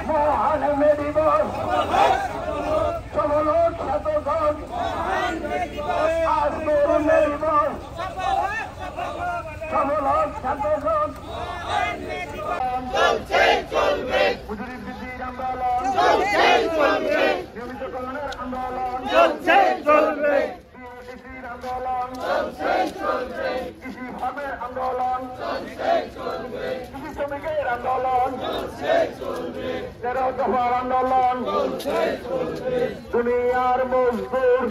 মহান মে দিবস সমলোক শতগণ আজকের মে দিবস সমলোক শতগণ মজুরি বৃদ্ধির আন্দোলন নিয়মিত কল্যাণের আন্দোলন চলবে আন্দোলন কৃষি ফার্মের আন্দোলন কৃষি শ্রমিকের আন্দোলন 13 দফার আন্দোলন দুনিয়ার মজদুর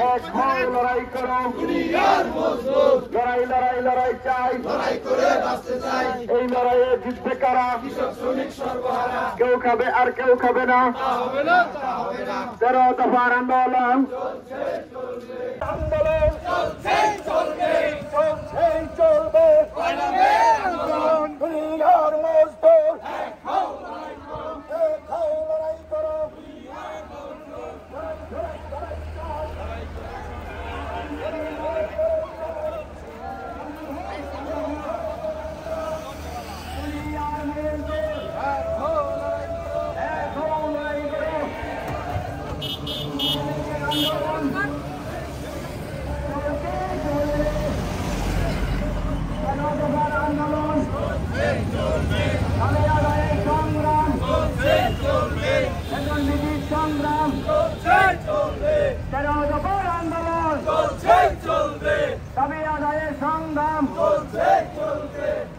এক হয় লড়াই করো লড়াই লড়াই লড়াই চাই এই লড়াইয়ে জিতবে কারা কেউ খাবে আর কেউ খাবে না 13 দফার আন্দোলন আন্দোলন চলবে দুনিয়ার মজদুর লড়াই করো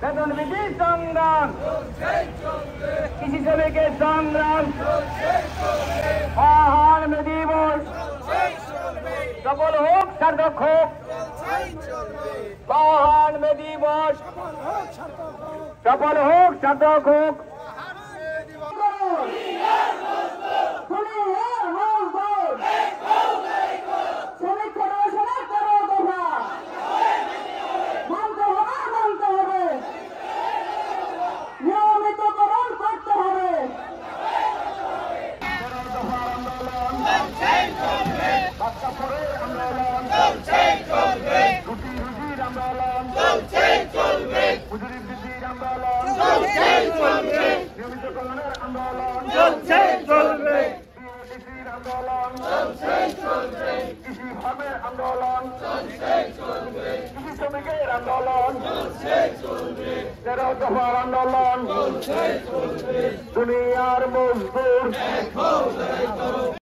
বেতন বৃদ্ধি সংগ্রাম কৃষি শ্রমিকের সংগ্রাম মহান মে দিবস সফল হোক সার্থক হোক মহান মে দিবস সফল হোক সার্থক হোক মজুরি বৃদ্ধির আন্দোলন নিয়মিত কল্যাণের আন্দোলন চলবে আন্দোলন কৃষি ফার্মের আন্দোলন কৃষি শ্রমিকের আন্দোলন 13 দফার আন্দোলন দুনিয়ার মজদুর